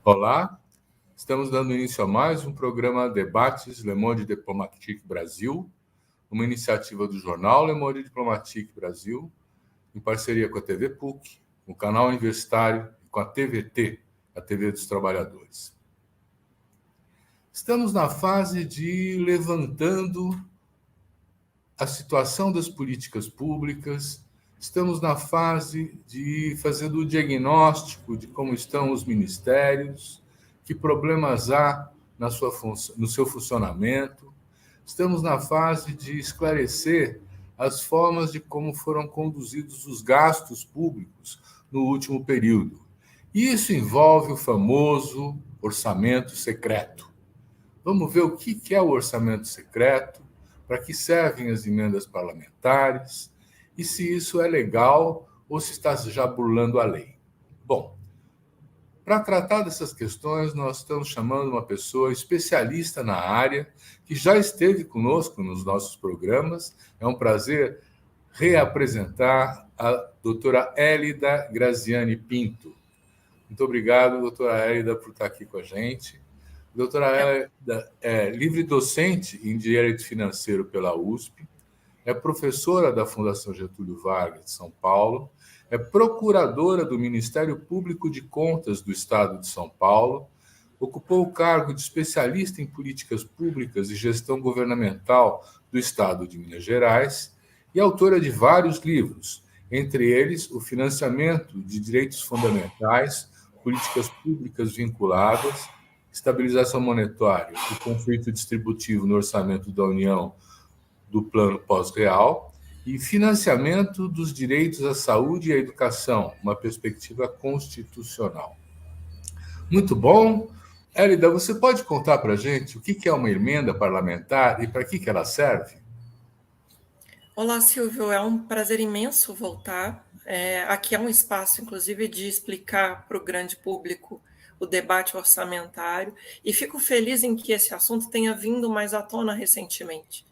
Olá, estamos dando início a mais um programa Debates Le Monde Diplomatique Brasil, uma iniciativa do jornal Le Monde Diplomatique Brasil, em parceria com a TV PUC, o canal universitário e com a TVT, a TV dos Trabalhadores. Estamos na fase de levantando a situação das políticas públicas, estamos na fase de fazendo o diagnóstico de como estão os ministérios, que problemas há no seu funcionamento. Estamos na fase de esclarecer as formas de como foram conduzidos os gastos públicos no último período. E isso envolve o famoso orçamento secreto. Vamos ver o que é o orçamento secreto, para que servem as emendas parlamentares e se isso é legal ou se está já burlando a lei. Bom, para tratar dessas questões, nós estamos chamando uma pessoa especialista na área, que já esteve conosco nos nossos programas. É um prazer reapresentar a doutora Hélida Graziani Pinto. Muito obrigado, doutora Hélida, por estar aqui com a gente. A doutora Hélida é livre docente em Direito Financeiro pela USP, é professora da Fundação Getúlio Vargas de São Paulo, é procuradora do Ministério Público de Contas do Estado de São Paulo, ocupou o cargo de especialista em políticas públicas e gestão governamental do Estado de Minas Gerais e autora de vários livros, entre eles O Financiamento de Direitos Fundamentais, Políticas Públicas Vinculadas, Estabilização Monetária e Conflito Distributivo no Orçamento da União do Plano Pós-Real e Financiamento dos Direitos à Saúde e à Educação, uma perspectiva constitucional. Muito bom. Hélida, você pode contar para a gente o que é uma emenda parlamentar e para que ela serve? Olá, Silvio. É um prazer imenso voltar. Aqui é um espaço, inclusive, de explicar para o grande público o debate orçamentário, e fico feliz em que esse assunto tenha vindo mais à tona recentemente.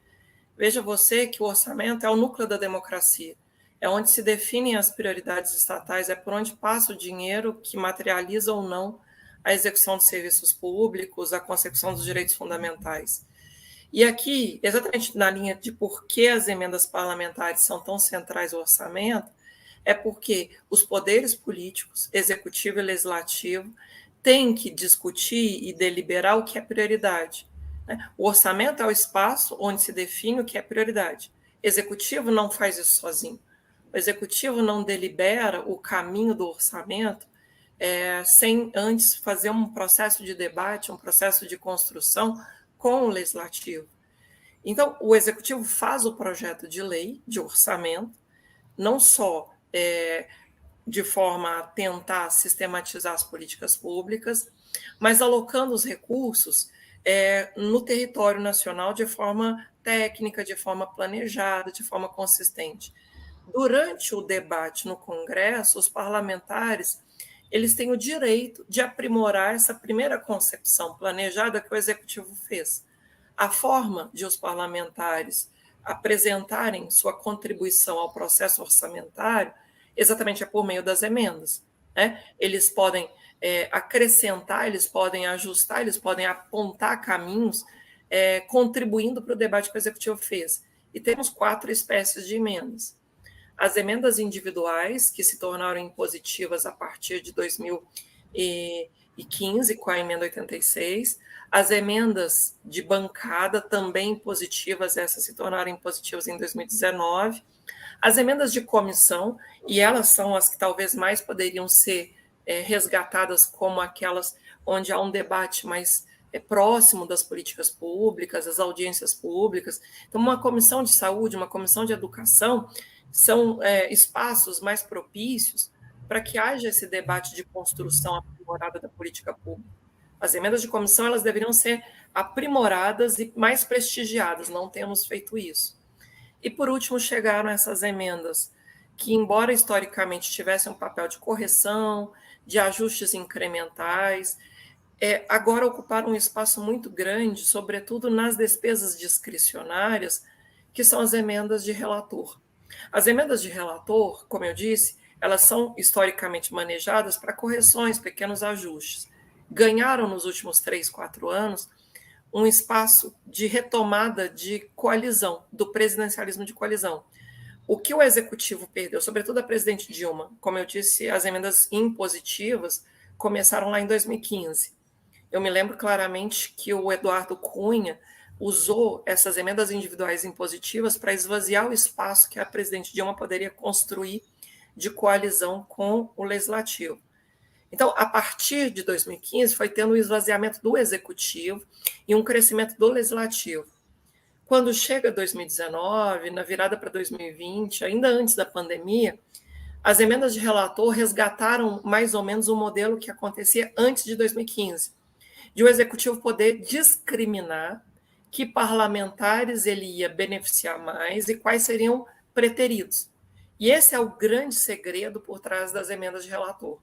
Veja você que o orçamento é o núcleo da democracia, é onde se definem as prioridades estatais, é por onde passa o dinheiro que materializa ou não a execução de serviços públicos, a consecução dos direitos fundamentais. E aqui, exatamente na linha de por que as emendas parlamentares são tão centrais ao orçamento, é porque os poderes políticos, executivo e legislativo, têm que discutir e deliberar o que é prioridade. O orçamento é o espaço onde se define o que é prioridade. O executivo não faz isso sozinho. O executivo não delibera o caminho do orçamento sem antes fazer um processo de debate, um processo de construção com o legislativo. Então, o executivo faz o projeto de lei, de orçamento, não só de forma a tentar sistematizar as políticas públicas, mas alocando os recursos no território nacional de forma técnica, de forma planejada, de forma consistente. Durante o debate no Congresso, os parlamentares eles têm o direito de aprimorar essa primeira concepção planejada que o Executivo fez. A forma de os parlamentares apresentarem sua contribuição ao processo orçamentário exatamente é por meio das emendas. Eles podem acrescentar, eles podem ajustar, eles podem apontar caminhos, contribuindo para o debate que o Executivo fez. E temos 4 espécies de emendas. As emendas individuais, que se tornaram impositivas a partir de 2015, com a emenda 86. As emendas de bancada, também impositivas, essas se tornaram impositivas em 2019. As emendas de comissão, e elas são as que talvez mais poderiam ser resgatadas como aquelas onde há um debate mais próximo das políticas públicas, das audiências públicas. Então, uma comissão de saúde, uma comissão de educação, são espaços mais propícios para que haja esse debate de construção aprimorada da política pública. As emendas de comissão elas deveriam ser aprimoradas e mais prestigiadas, não temos feito isso. E, por último, chegaram essas emendas que, embora historicamente tivessem um papel de correção, de ajustes incrementais, agora ocuparam um espaço muito grande, sobretudo nas despesas discricionárias, que são as emendas de relator. As emendas de relator, como eu disse, elas são historicamente manejadas para correções, pequenos ajustes. ganharam nos últimos 3, 4 anos um espaço de retomada de coalizão, do presidencialismo de coalizão. O que o executivo perdeu, sobretudo a presidente Dilma, como eu disse, as emendas impositivas começaram lá em 2015. Eu me lembro claramente que o Eduardo Cunha usou essas emendas individuais impositivas para esvaziar o espaço que a presidente Dilma poderia construir de coalizão com o legislativo. Então, a partir de 2015, foi tendo o esvaziamento do executivo e um crescimento do legislativo. Quando chega 2019, na virada para 2020, ainda antes da pandemia, as emendas de relator resgataram mais ou menos o modelo que acontecia antes de 2015, de o executivo poder discriminar que parlamentares ele ia beneficiar mais e quais seriam preteridos. E esse é o grande segredo por trás das emendas de relator.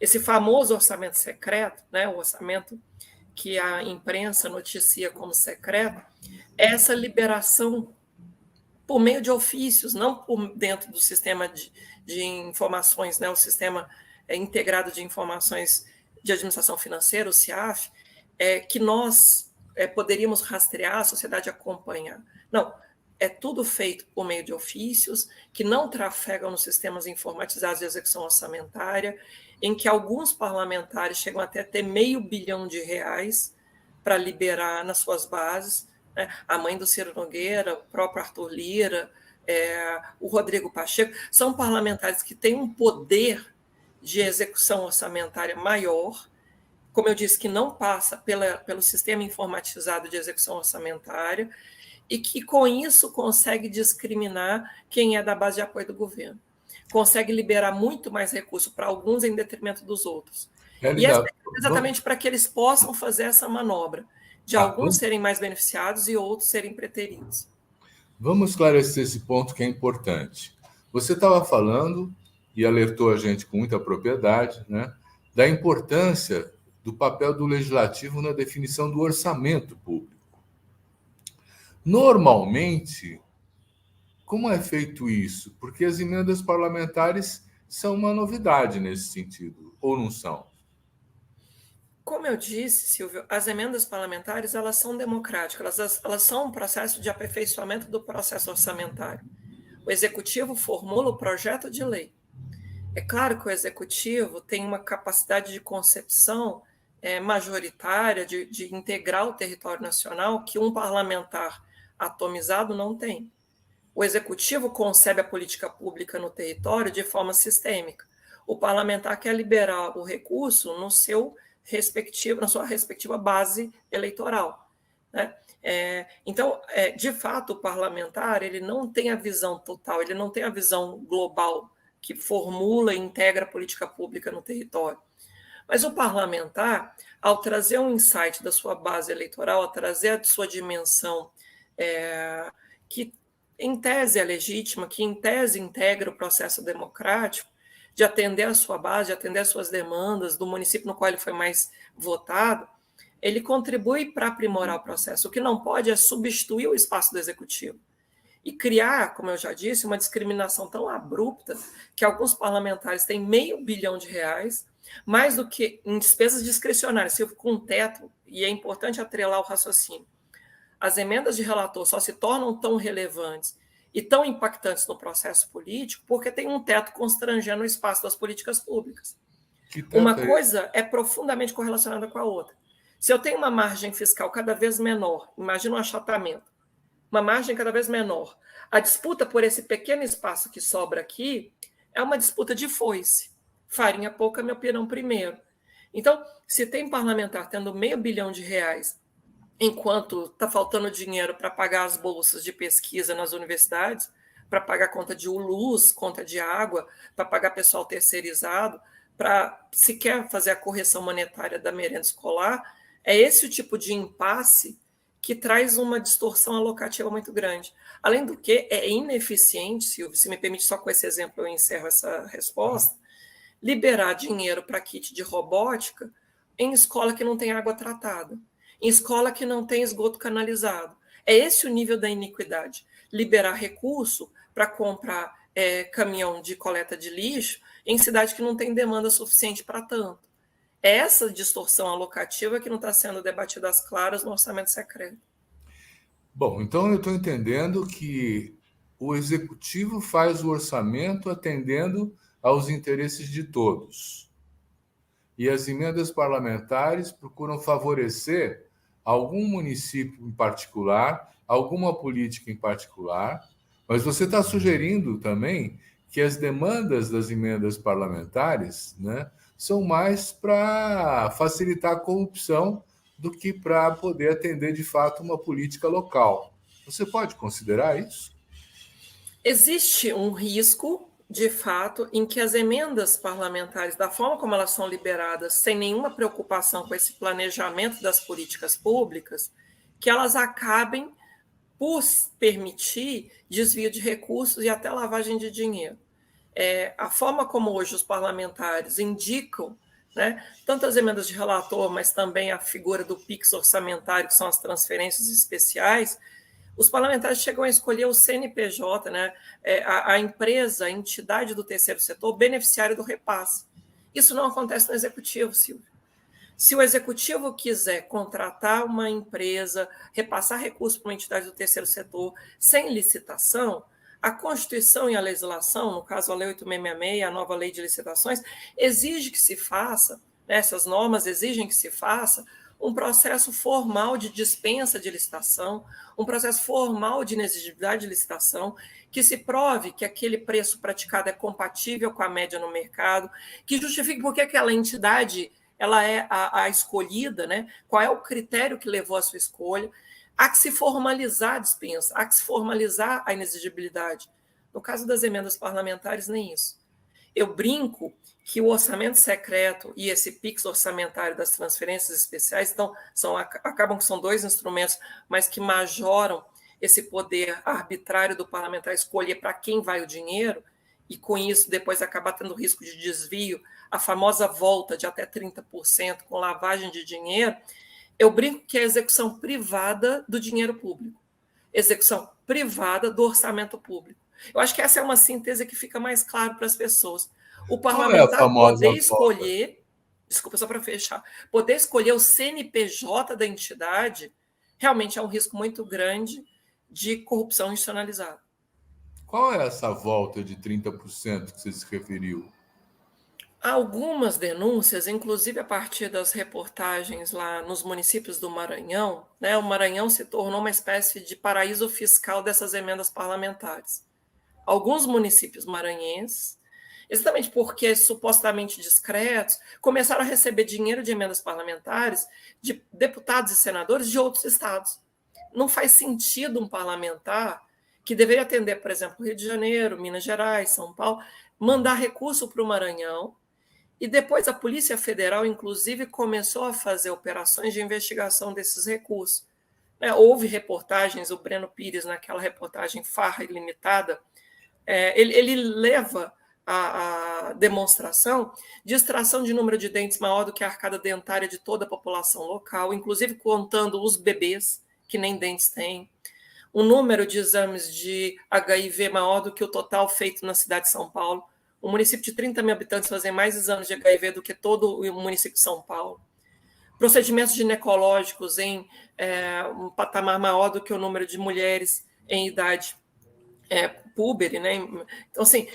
Esse famoso orçamento secreto, né, o orçamento que a imprensa noticia como secreto, é essa liberação por meio de ofícios, não por dentro do sistema de informações, né, o sistema integrado de informações de administração financeira, o CIAF, que nós poderíamos rastrear, a sociedade acompanhar. Não, é tudo feito por meio de ofícios que não trafegam nos sistemas informatizados de execução orçamentária, em que alguns parlamentares chegam até a ter R$500 bilhão para liberar nas suas bases, né? A mãe do Ciro Nogueira, o próprio Arthur Lira, o Rodrigo Pacheco, são parlamentares que têm um poder de execução orçamentária maior, como eu disse, que não passa pelo sistema informatizado de execução orçamentária, e que, com isso, consegue discriminar quem é da base de apoio do governo. Consegue liberar muito mais recurso para alguns em detrimento dos outros. E é exatamente para que eles possam fazer essa manobra, de alguns serem mais beneficiados e outros serem preteridos. Vamos esclarecer esse ponto que é importante. Você estava falando, e alertou a gente com muita propriedade, né, da importância do papel do legislativo na definição do orçamento público. Normalmente, como é feito isso? Porque as emendas parlamentares são uma novidade nesse sentido, ou não são? Como eu disse, Silvio, as emendas parlamentares elas são democráticas, elas são um processo de aperfeiçoamento do processo orçamentário. O executivo formula o projeto de lei. É claro que o executivo tem uma capacidade de concepção majoritária, de integrar o território nacional, que um parlamentar atomizado não tem. O executivo concebe a política pública no território de forma sistêmica. O parlamentar quer liberar o recurso na sua respectiva base eleitoral, né? Então, de fato, o parlamentar ele não tem a visão total, ele não tem a visão global que formula e integra a política pública no território. Mas o parlamentar, ao trazer um insight da sua base eleitoral, ao trazer a sua dimensão que em tese é legítima, que em tese integra o processo democrático, de atender a sua base, de atender as suas demandas, do município no qual ele foi mais votado, ele contribui para aprimorar o processo. O que não pode é substituir o espaço do executivo e criar, como eu já disse, uma discriminação tão abrupta que alguns parlamentares têm R$500 bilhão, mais do que em despesas discricionárias, com teto, e é importante atrelar o raciocínio. As emendas de relator só se tornam tão relevantes e tão impactantes no processo político porque tem um teto constrangendo o espaço das políticas públicas. Uma coisa é profundamente correlacionada com a outra. Se eu tenho uma margem fiscal cada vez menor, imagina um achatamento, uma margem cada vez menor, a disputa por esse pequeno espaço que sobra aqui é uma disputa de foice. Farinha pouca, meu pirão primeiro. Então, se tem parlamentar tendo R$500 bilhão, enquanto está faltando dinheiro para pagar as bolsas de pesquisa nas universidades, para pagar conta de luz, conta de água, para pagar pessoal terceirizado, para sequer fazer a correção monetária da merenda escolar, é esse o tipo de impasse que traz uma distorção alocativa muito grande. Além do que, é ineficiente, Silvio, se me permite só com esse exemplo eu encerro essa resposta, liberar dinheiro para kit de robótica em escola que não tem água tratada, em escola que não tem esgoto canalizado. É esse o nível da iniquidade. Liberar recurso para comprar caminhão de coleta de lixo em cidade que não tem demanda suficiente para tanto. essa distorção alocativa que não está sendo debatida às claras no orçamento secreto. Bom, então eu estou entendendo que o executivo faz o orçamento atendendo aos interesses de todos. E as emendas parlamentares procuram favorecer algum município em particular, alguma política em particular, mas você está sugerindo também que as demandas das emendas parlamentares, né, são mais para facilitar a corrupção do que para poder atender de fato uma política local. Você pode considerar isso? Existe um risco, de fato, em que as emendas parlamentares, da forma como elas são liberadas, sem nenhuma preocupação com esse planejamento das políticas públicas, que elas acabem por permitir desvio de recursos e até lavagem de dinheiro. A forma como hoje os parlamentares indicam, né, tanto as emendas de relator, mas também a figura do PIX orçamentário, que são as transferências especiais, os parlamentares chegam a escolher o CNPJ, né, a empresa, a entidade do terceiro setor, beneficiário do repasse. Isso não acontece no executivo, Silvio. Se o executivo quiser contratar uma empresa, repassar recursos para uma entidade do terceiro setor sem licitação, a Constituição e a legislação, no caso a Lei 8666, a nova Lei de Licitações, exige que se faça, né, essas normas exigem que se faça um processo formal de dispensa de licitação, um processo formal de inexigibilidade de licitação, que se prove que aquele preço praticado é compatível com a média no mercado, que justifique por que aquela entidade ela é a escolhida, né? Qual é o critério que levou à sua escolha. Há que se formalizar a dispensa, há que se formalizar a inexigibilidade. No caso das emendas parlamentares, nem isso. Eu brinco que o orçamento secreto e esse PIX orçamentário das transferências especiais então, acabam que são dois instrumentos, mas que majoram esse poder arbitrário do parlamentar escolher para quem vai o dinheiro, e com isso depois acaba tendo risco de desvio, a famosa volta de até 30% com lavagem de dinheiro. Eu brinco que é a execução privada do dinheiro público, execução privada do orçamento público. Eu acho que essa é uma síntese que fica mais claro para as pessoas. O parlamentar poder escolher, desculpa, só para fechar, poder escolher o CNPJ da entidade realmente é um risco muito grande de corrupção institucionalizada. Qual é essa volta de 30% que você se referiu? Há algumas denúncias, inclusive a partir das reportagens lá nos municípios do Maranhão, né? O Maranhão se tornou uma espécie de paraíso fiscal dessas emendas parlamentares. Alguns municípios maranhenses, exatamente porque supostamente discretos, começaram a receber dinheiro de emendas parlamentares de deputados e senadores de outros estados. Não faz sentido um parlamentar que deveria atender, por exemplo, Rio de Janeiro, Minas Gerais, São Paulo, mandar recurso para o Maranhão. E depois a Polícia Federal, inclusive, começou a fazer operações de investigação desses recursos. Houve reportagens, o Breno Pires, naquela reportagem Farra Ilimitada, ele leva a demonstração de extração de número de dentes maior do que a arcada dentária de toda a população local, inclusive contando os bebês que nem dentes têm, um número de exames de HIV maior do que o total feito na cidade de São Paulo. Um município de 30 mil habitantes fazem mais exames de HIV do que todo o município de São Paulo. Procedimentos ginecológicos em um patamar maior do que o número de mulheres em idade púbere, né? Então, assim,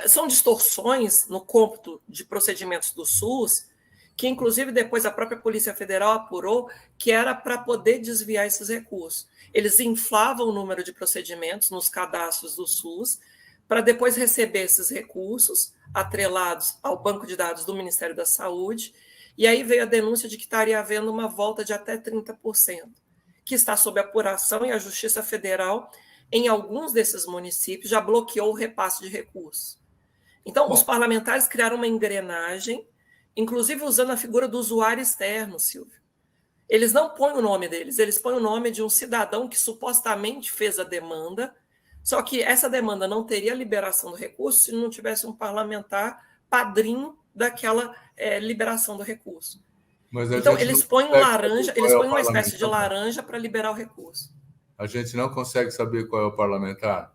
são distorções no cômputo de procedimentos do SUS, que inclusive depois a própria Polícia Federal apurou que era para poder desviar esses recursos. Eles inflavam o número de procedimentos nos cadastros do SUS, para depois receber esses recursos atrelados ao banco de dados do Ministério da Saúde, e aí veio a denúncia de que estaria havendo uma volta de até 30%, que está sob apuração e a Justiça Federal, em alguns desses municípios, já bloqueou o repasse de recursos. Então, os parlamentares criaram uma engrenagem, inclusive usando a figura do usuário externo, Silvio. Eles não põem o nome deles, eles põem o nome de um cidadão que supostamente fez a demanda, só que essa demanda não teria liberação do recurso se não tivesse um parlamentar padrinho daquela liberação do recurso. Então, eles põem um laranja, eles põem uma espécie de laranja para liberar o recurso. A gente não consegue saber qual é o parlamentar?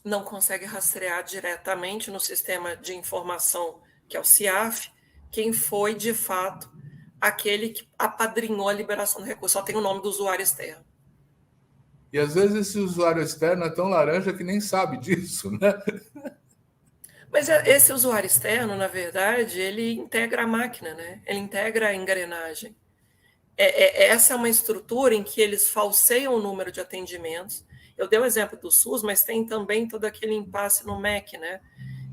Não consegue rastrear diretamente no sistema de informação, que é o CIAF, quem foi, de fato, aquele que apadrinhou a liberação do recurso. Só tem o nome do usuário externo. E às vezes esse usuário externo é tão laranja que nem sabe disso, né? Mas esse usuário externo, na verdade, ele integra a máquina, né? Ele integra a engrenagem. Essa é uma estrutura em que eles falseiam o número de atendimentos. Eu dei o exemplo do SUS, mas tem também todo aquele impasse no MEC, né?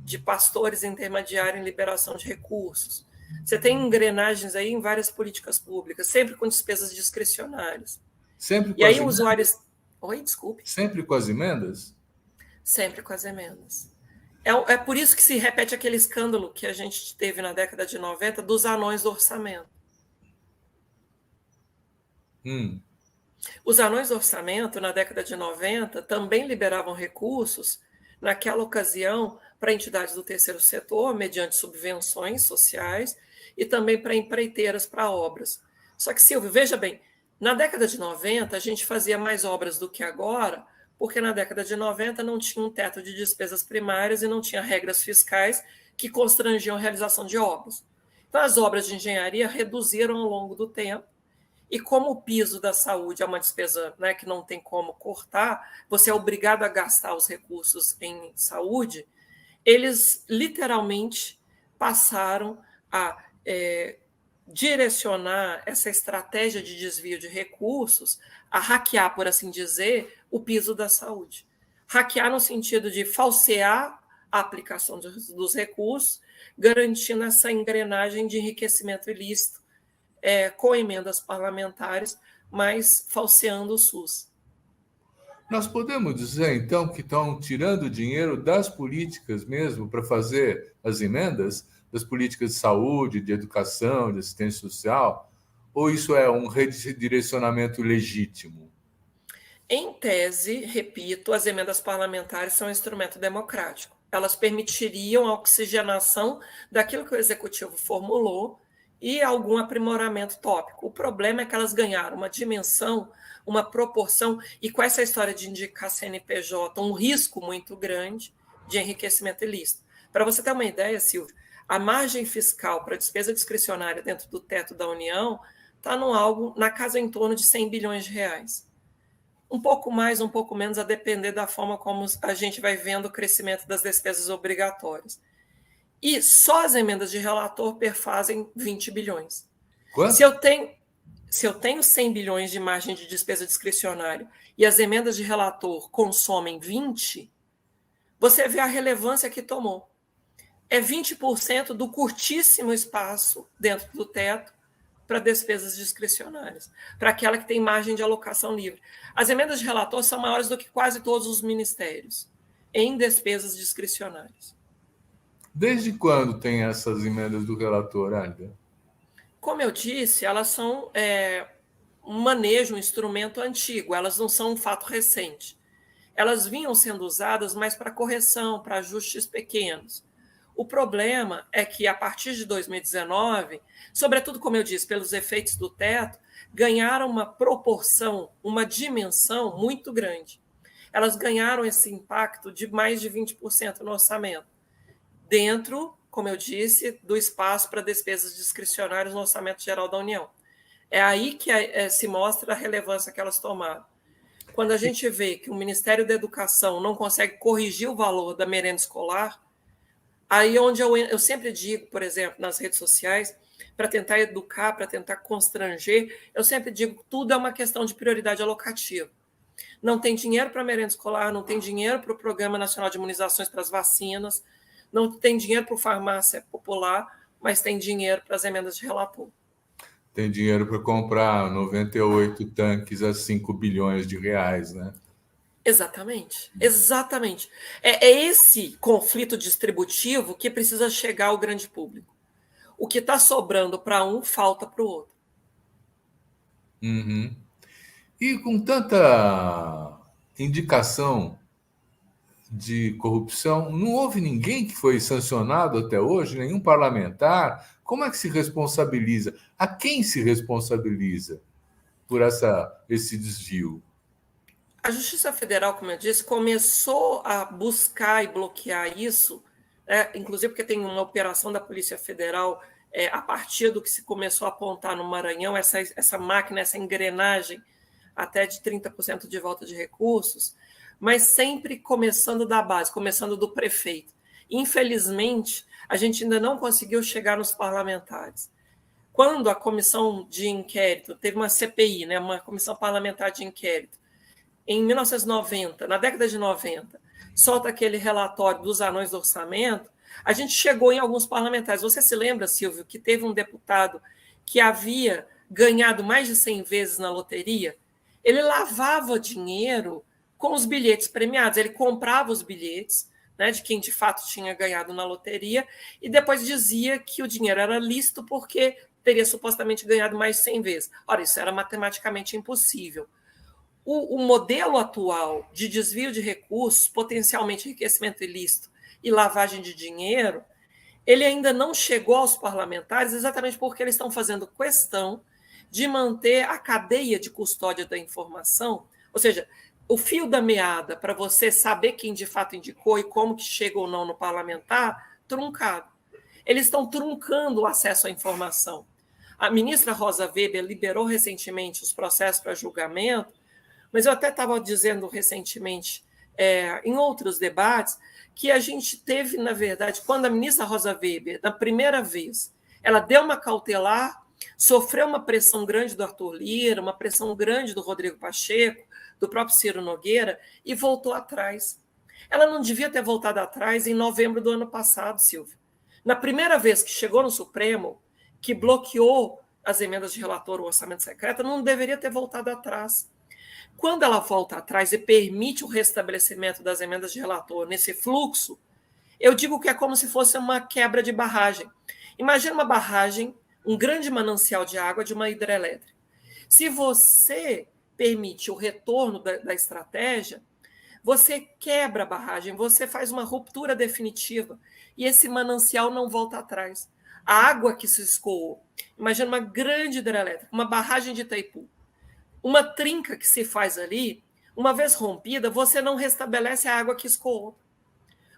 De pastores intermediários em liberação de recursos. Você tem engrenagens aí em várias políticas públicas, sempre com despesas discricionárias. Sempre E com as aí o emendas? usuário... Oi, desculpe. Sempre com as emendas? Sempre com as emendas. É por isso que se repete aquele escândalo que a gente teve na década de 90 dos anões do orçamento. Os anões do orçamento, na década de 90, também liberavam recursos, naquela ocasião, para entidades do terceiro setor, mediante subvenções sociais, e também para empreiteiras, para obras. Só que, Silvio, veja bem, na década de 90, a gente fazia mais obras do que agora, porque na década de 90 não tinha um teto de despesas primárias e não tinha regras fiscais que constrangiam a realização de obras. Então, as obras de engenharia reduziram ao longo do tempo, e como o piso da saúde é uma despesa, né, que não tem como cortar, você é obrigado a gastar os recursos em saúde, eles literalmente passaram a direcionar essa estratégia de desvio de recursos, a hackear, por assim dizer, o piso da saúde. Hackear no sentido de falsear a aplicação dos recursos, garantindo essa engrenagem de enriquecimento ilícito, com emendas parlamentares, mas falseando o SUS. Nós podemos dizer, então, que estão tirando dinheiro das políticas mesmo para fazer as emendas, das políticas de saúde, de educação, de assistência social? Ou isso é um redirecionamento legítimo? Em tese, repito, as emendas parlamentares são um instrumento democrático. Elas permitiriam a oxigenação daquilo que o executivo formulou e algum aprimoramento tópico. O problema é que elas ganharam uma dimensão, uma proporção, e com essa história de indicar CNPJ, um risco muito grande de enriquecimento ilícito. Para você ter uma ideia, Silvio, a margem fiscal para despesa discricionária dentro do teto da União está na casa em torno de 100 bilhões de reais. Um pouco mais, um pouco menos, a depender da forma como a gente vai vendo o crescimento das despesas obrigatórias. E só as emendas de relator perfazem 20 bilhões. Quanto? Se eu tenho 100 bilhões de margem de despesa discricionária e as emendas de relator consomem 20, você vê a relevância que tomou. É 20% do curtíssimo espaço dentro do teto para despesas discricionárias, para aquela que tem margem de alocação livre. As emendas de relator são maiores do que quase todos os ministérios em despesas discricionárias. Desde quando tem essas emendas do relator, ainda? Como eu disse, elas são um manejo, um instrumento antigo, elas não são um fato recente. Elas vinham sendo usadas mais para correção, para ajustes pequenos. O problema é que, a partir de 2019, sobretudo, como eu disse, pelos efeitos do teto, ganharam uma proporção, uma dimensão muito grande. Elas ganharam esse impacto de mais de 20% no orçamento, dentro, como eu disse, do espaço para despesas discricionárias no Orçamento Geral da União. É aí que se mostra a relevância que elas tomaram. Quando a gente vê que o Ministério da Educação não consegue corrigir o valor da merenda escolar, aí onde eu sempre digo, por exemplo, nas redes sociais, para tentar educar, para tentar constranger, eu sempre digo que tudo é uma questão de prioridade alocativa. Não tem dinheiro para a merenda escolar, não tem dinheiro para o Programa Nacional de Imunizações para as vacinas, não tem dinheiro para o farmácia popular, mas tem dinheiro para as emendas de relator. Tem dinheiro para comprar 98 tanques a 5 bilhões de reais, né? Exatamente, exatamente. É esse conflito distributivo que precisa chegar ao grande público. O que está sobrando para um, falta para o outro. Uhum. E com tanta indicação de corrupção, não houve ninguém que foi sancionado até hoje, nenhum parlamentar. Como é que se responsabiliza? A quem se responsabiliza por esse desvio? A Justiça Federal, como eu disse, começou a buscar e bloquear isso, inclusive porque tem uma operação da Polícia Federal a partir do que se começou a apontar no Maranhão, essa máquina, essa engrenagem, até de 30% de volta de recursos, mas sempre começando da base, começando do prefeito. Infelizmente, a gente ainda não conseguiu chegar nos parlamentares. Quando a comissão de inquérito, teve uma CPI, né, uma comissão parlamentar de inquérito, em 1990, na década de 90, solta aquele relatório dos anões do orçamento, a gente chegou em alguns parlamentares. Você se lembra, Silvio, que teve um deputado que havia ganhado mais de 100 vezes na loteria? Ele lavava dinheiro com os bilhetes premiados, ele comprava os bilhetes, né, de quem de fato tinha ganhado na loteria, e depois dizia que o dinheiro era lícito porque teria supostamente ganhado mais de 100 vezes. Ora, isso era matematicamente impossível. O modelo atual de desvio de recursos, potencialmente enriquecimento ilícito e lavagem de dinheiro, ele ainda não chegou aos parlamentares exatamente porque eles estão fazendo questão de manter a cadeia de custódia da informação, ou seja, o fio da meada para você saber quem de fato indicou e como que chega ou não no parlamentar, truncado. Eles estão truncando o acesso à informação. A ministra Rosa Weber liberou recentemente os processos para julgamento, mas eu até estava dizendo recentemente, em outros debates, que a gente teve, na verdade, quando a ministra Rosa Weber, na primeira vez, ela deu uma cautelar, sofreu uma pressão grande do Arthur Lira, uma pressão grande do Rodrigo Pacheco, do próprio Ciro Nogueira, e voltou atrás. Ela não devia ter voltado atrás em novembro do ano passado, Silvio. Na primeira vez que chegou no Supremo, que bloqueou as emendas de relator, o orçamento secreto, não deveria ter voltado atrás. Quando ela volta atrás e permite o restabelecimento das emendas de relator nesse fluxo, eu digo que é como se fosse uma quebra de barragem. Imagina uma barragem, um grande manancial de água de uma hidrelétrica. Se você permite o retorno da estratégia, você quebra a barragem, você faz uma ruptura definitiva e esse manancial não volta atrás. A água que se escoou, imagina uma grande hidrelétrica, uma barragem de Itaipu, uma trinca que se faz ali, uma vez rompida, você não restabelece a água que escoou.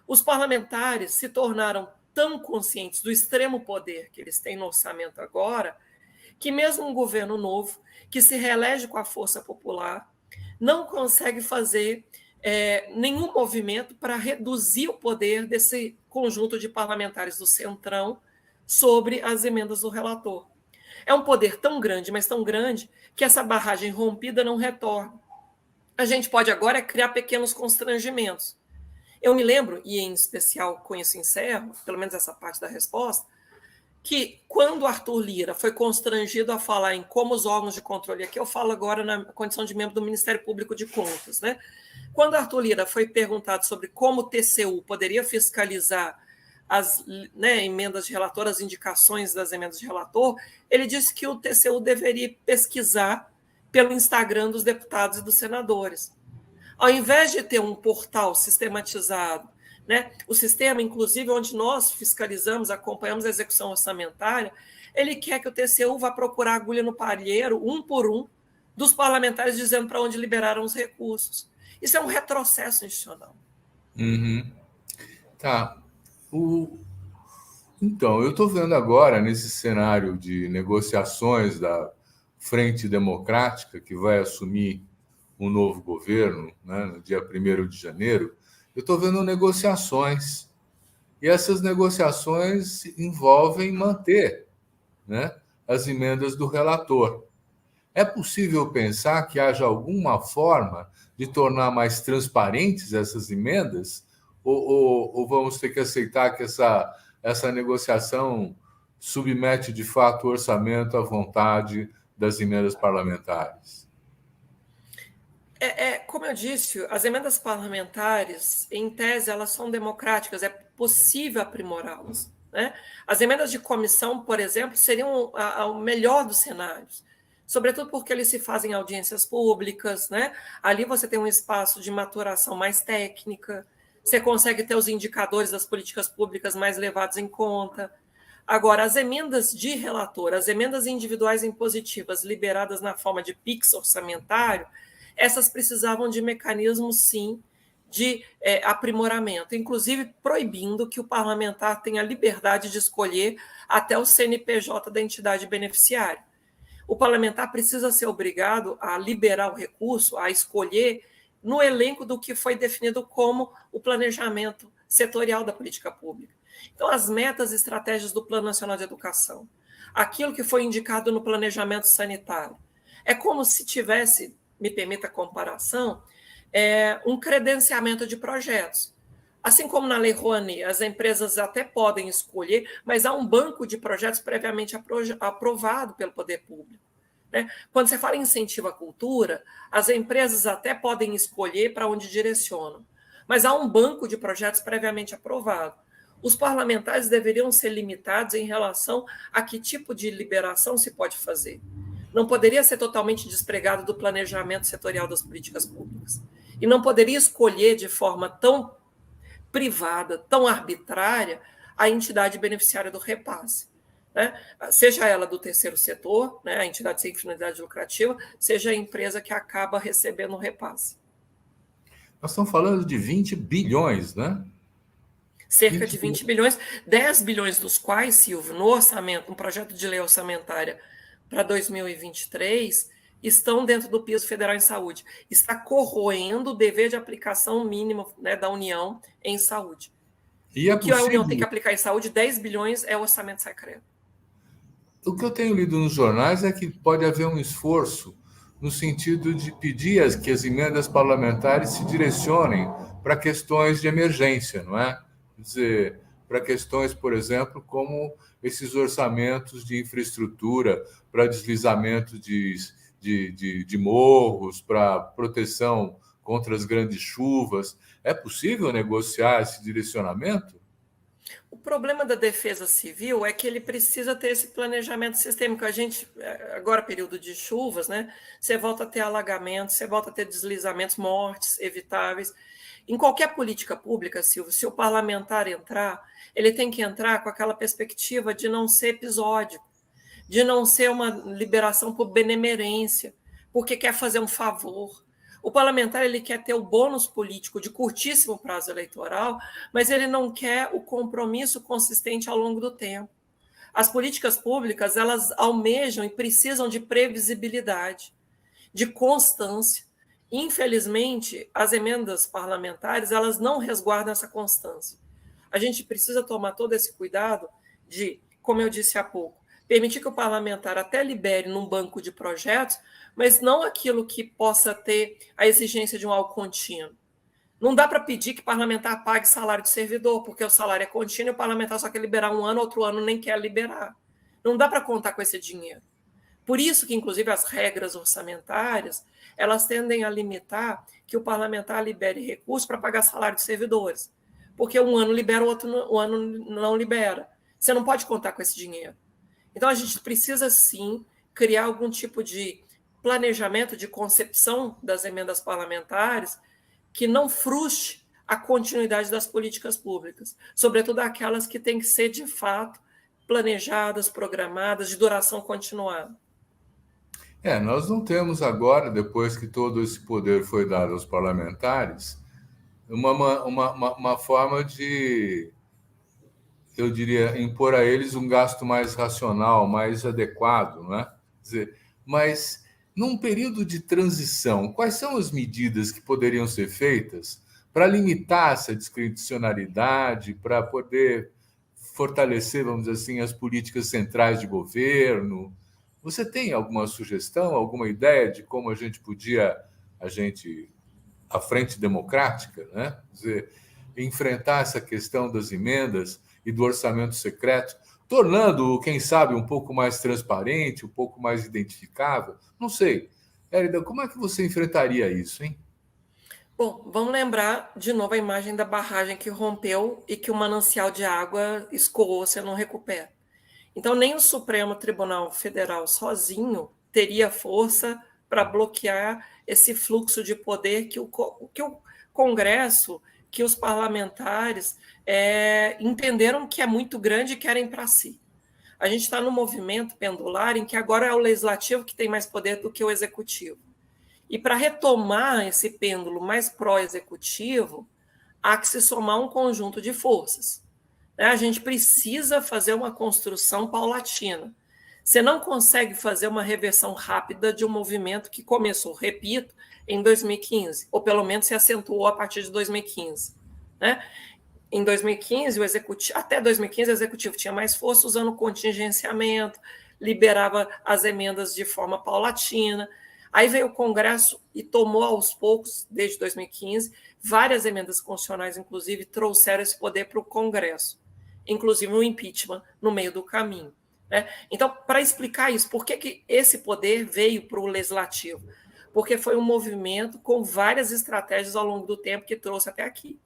Os parlamentares se tornaram tão conscientes do extremo poder que eles têm no orçamento agora, que mesmo um governo novo, que se reelege com a força popular, não consegue fazer nenhum movimento para reduzir o poder desse conjunto de parlamentares do Centrão sobre as emendas do relator. É um poder tão grande, mas tão grande, que essa barragem rompida não retorna. A gente pode agora criar pequenos constrangimentos. Eu me lembro, e em especial com isso encerro, pelo menos essa parte da resposta, que quando o Arthur Lira foi constrangido a falar em como os órgãos de controle, aqui eu falo agora na condição de membro do Ministério Público de Contas, né? Quando o Arthur Lira foi perguntado sobre como o TCU poderia fiscalizar as emendas de relator, as indicações das emendas de relator, ele disse que o TCU deveria pesquisar pelo Instagram dos deputados e dos senadores. Ao invés de ter um portal sistematizado, né, o sistema, inclusive, onde nós fiscalizamos, acompanhamos a execução orçamentária, ele quer que o TCU vá procurar agulha no palheiro, um por um, dos parlamentares dizendo para onde liberaram os recursos. Isso é um retrocesso institucional. Uhum. Tá. Então, eu estou vendo agora, nesse cenário de negociações da Frente Democrática, que vai assumir um novo governo, né, no dia 1º de janeiro, eu estou vendo negociações. E essas negociações envolvem manter, né, as emendas do relator. É possível pensar que haja alguma forma de tornar mais transparentes essas emendas? Ou vamos ter que aceitar que essa negociação submete, de fato, o orçamento à vontade das emendas parlamentares? Como eu disse, as emendas parlamentares, em tese, elas são democráticas, é possível aprimorá-las, né? As emendas de comissão, por exemplo, seriam o melhor dos cenários, sobretudo porque eles se fazem em audiências públicas, né? Ali você tem um espaço de maturação mais técnica, você consegue ter os indicadores das políticas públicas mais levados em conta. Agora, as emendas de relator, as emendas individuais impositivas liberadas na forma de PIX orçamentário, essas precisavam de mecanismos, sim, de aprimoramento, inclusive proibindo que o parlamentar tenha liberdade de escolher até o CNPJ da entidade beneficiária. O parlamentar precisa ser obrigado a liberar o recurso, a escolher no elenco do que foi definido como o planejamento setorial da política pública. Então, as metas e estratégias do Plano Nacional de Educação, aquilo que foi indicado no planejamento sanitário, é como se tivesse, me permita a comparação, um credenciamento de projetos. Assim como na Lei Rouanet, as empresas até podem escolher, mas há um banco de projetos previamente aprovado pelo poder público. Né? Quando você fala em incentivo à cultura, as empresas até podem escolher para onde direcionam, mas há um banco de projetos previamente aprovado. Os parlamentares deveriam ser limitados em relação a que tipo de liberação se pode fazer. Não poderia ser totalmente despregado do planejamento setorial das políticas públicas. E não poderia escolher de forma tão privada, tão arbitrária, a entidade beneficiária do repasse. Né? Seja ela do terceiro setor, né, a entidade sem finalidade lucrativa, seja a empresa que acaba recebendo o repasse. Nós estamos falando de 20 bilhões, né? Cerca de 20 bilhões, 10 bilhões dos quais, Silvio, no orçamento, um projeto de lei orçamentária para 2023, estão dentro do piso federal em saúde. Está corroendo o dever de aplicação mínima, né, da União em saúde. E é o que possível... a União tem que aplicar em saúde, 10 bilhões é o orçamento secreto. O que eu tenho lido nos jornais é que pode haver um esforço no sentido de pedir que as emendas parlamentares se direcionem para questões de emergência, não é? Quer dizer, para questões, por exemplo, como esses orçamentos de infraestrutura para deslizamento de morros, para proteção contra as grandes chuvas. É possível negociar esse direcionamento? O problema da defesa civil é que ele precisa ter esse planejamento sistêmico. A gente, agora período de chuvas, né? Você volta a ter alagamentos, você volta a ter deslizamentos, mortes evitáveis. Em qualquer política pública, Silvio, se o parlamentar entrar, ele tem que entrar com aquela perspectiva de não ser episódico, de não ser uma liberação por benemerência, porque quer fazer um favor. O parlamentar ele quer ter o bônus político de curtíssimo prazo eleitoral, mas ele não quer o compromisso consistente ao longo do tempo. As políticas públicas, elas almejam e precisam de previsibilidade, de constância. Infelizmente, as emendas parlamentares, elas não resguardam essa constância. A gente precisa tomar todo esse cuidado de, como eu disse há pouco, permitir que o parlamentar até libere num banco de projetos, mas não aquilo que possa ter a exigência de um algo contínuo. Não dá para pedir que o parlamentar pague salário de servidor, porque o salário é contínuo e o parlamentar só quer liberar um ano, outro ano nem quer liberar. Não dá para contar com esse dinheiro. Por isso que, inclusive, as regras orçamentárias, elas tendem a limitar que o parlamentar libere recursos para pagar salário de servidores. Porque um ano libera, o outro um ano não libera. Você não pode contar com esse dinheiro. Então, a gente precisa, sim, criar algum tipo de planejamento, de concepção das emendas parlamentares que não frustre a continuidade das políticas públicas, sobretudo aquelas que têm que ser, de fato, planejadas, programadas, de duração continuada. Nós não temos agora, depois que todo esse poder foi dado aos parlamentares, uma forma de, eu diria, impor a eles um gasto mais racional, mais adequado, não é? Quer dizer, mas num período de transição, quais são as medidas que poderiam ser feitas para limitar essa discricionariedade, para poder fortalecer, vamos dizer assim, as políticas centrais de governo? Você tem alguma sugestão, alguma ideia de como a gente podia, a frente democrática, né? Quer dizer, enfrentar essa questão das emendas e do orçamento secreto, tornando-o, quem sabe, um pouco mais transparente, um pouco mais identificável? Não sei. Érida, como é que você enfrentaria isso, hein? Bom, vamos lembrar de novo a imagem da barragem que rompeu e que o manancial de água escoou, você não recupera. Então, nem o Supremo Tribunal Federal sozinho teria força para bloquear esse fluxo de poder que o Congresso, que os parlamentares entenderam que é muito grande e querem para si. A gente está num movimento pendular em que agora é o legislativo que tem mais poder do que o executivo. E para retomar esse pêndulo mais pró-executivo, há que se somar um conjunto de forças. A gente precisa fazer uma construção paulatina. Você não consegue fazer uma reversão rápida de um movimento que começou, repito, em 2015, ou pelo menos se acentuou a partir de 2015. Né? Em 2015, até 2015, o executivo tinha mais força usando contingenciamento, liberava as emendas de forma paulatina. Aí veio o Congresso e tomou aos poucos, desde 2015, várias emendas constitucionais, inclusive, trouxeram esse poder para o Congresso, inclusive o impeachment no meio do caminho. Né? Então, para explicar isso, por que esse poder veio para o Legislativo? Porque foi um movimento com várias estratégias ao longo do tempo que trouxe até aqui.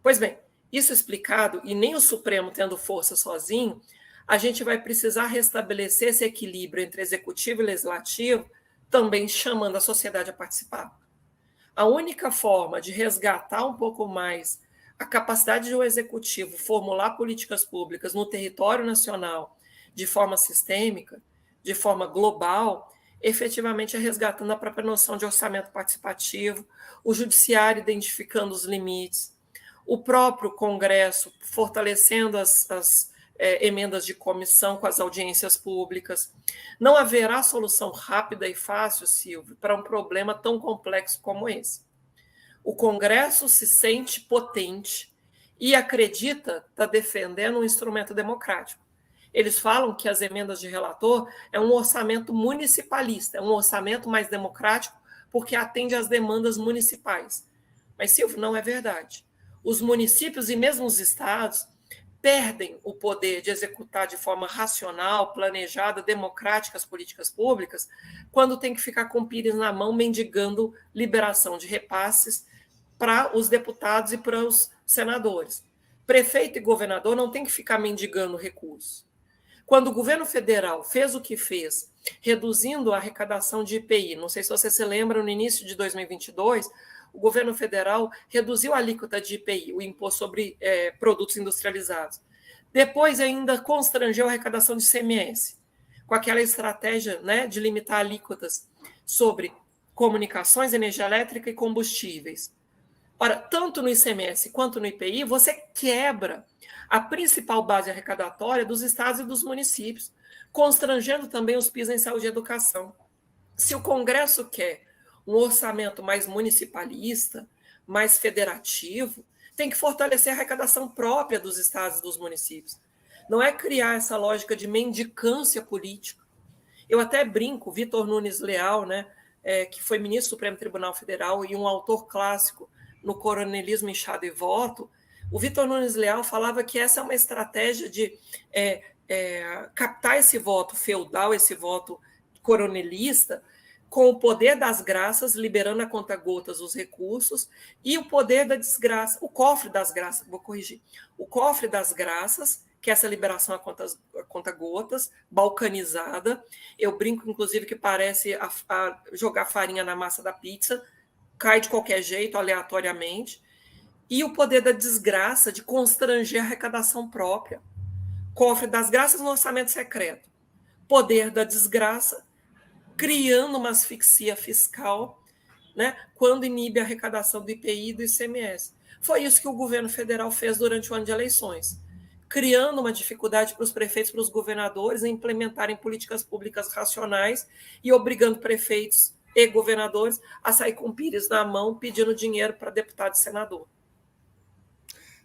Pois bem, isso explicado, e nem o Supremo tendo força sozinho, a gente vai precisar restabelecer esse equilíbrio entre executivo e legislativo, também chamando a sociedade a participar. A única forma de resgatar um pouco mais a capacidade do executivo formular políticas públicas no território nacional de forma sistêmica, de forma global, efetivamente é resgatando a própria noção de orçamento participativo, o judiciário identificando os limites, o próprio Congresso fortalecendo as emendas de comissão com as audiências públicas. Não haverá solução rápida e fácil, Silvio, para um problema tão complexo como esse. O Congresso se sente potente e acredita estar defendendo um instrumento democrático. Eles falam que as emendas de relator é um orçamento municipalista, é um orçamento mais democrático porque atende às demandas municipais. Mas, Silvio, não é verdade. Os municípios e mesmo os estados perdem o poder de executar de forma racional, planejada, democrática as políticas públicas, quando tem que ficar com o pires na mão, mendigando liberação de repasses para os deputados e para os senadores. Prefeito e governador não tem que ficar mendigando recursos. Quando o governo federal fez o que fez, reduzindo a arrecadação de IPI, não sei se você se lembra, no início de 2022, o governo federal reduziu a alíquota de IPI, o Imposto sobre Produtos Industrializados. Depois ainda constrangeu a arrecadação de ICMS, com aquela estratégia, né, de limitar alíquotas sobre comunicações, energia elétrica e combustíveis. Ora, tanto no ICMS quanto no IPI, você quebra a principal base arrecadatória dos estados e dos municípios, constrangendo também os PIS em saúde e educação. Se o Congresso quer um orçamento mais municipalista, mais federativo, tem que fortalecer a arrecadação própria dos estados e dos municípios. Não é criar essa lógica de mendicância política. Eu até brinco, Vitor Nunes Leal, né, que foi ministro do Supremo Tribunal Federal e um autor clássico no Coronelismo, Inchado e Voto, o Vitor Nunes Leal falava que essa é uma estratégia de captar esse voto feudal, esse voto coronelista, com o poder das graças, liberando a conta-gotas os recursos, e o poder da desgraça, o cofre das graças, vou corrigir, o cofre das graças, que é essa liberação a conta-gotas, balcanizada. Eu brinco, inclusive, que parece a jogar farinha na massa da pizza, cai de qualquer jeito, aleatoriamente, e o poder da desgraça de constranger a arrecadação própria. Cofre das graças no orçamento secreto. Poder da desgraça, criando uma asfixia fiscal, né, quando inibe a arrecadação do IPI e do ICMS. Foi isso que o governo federal fez durante o ano de eleições, criando uma dificuldade para os prefeitos, para os governadores em implementarem políticas públicas racionais e obrigando prefeitos e governadores a sair com o pires na mão pedindo dinheiro para deputado e senador.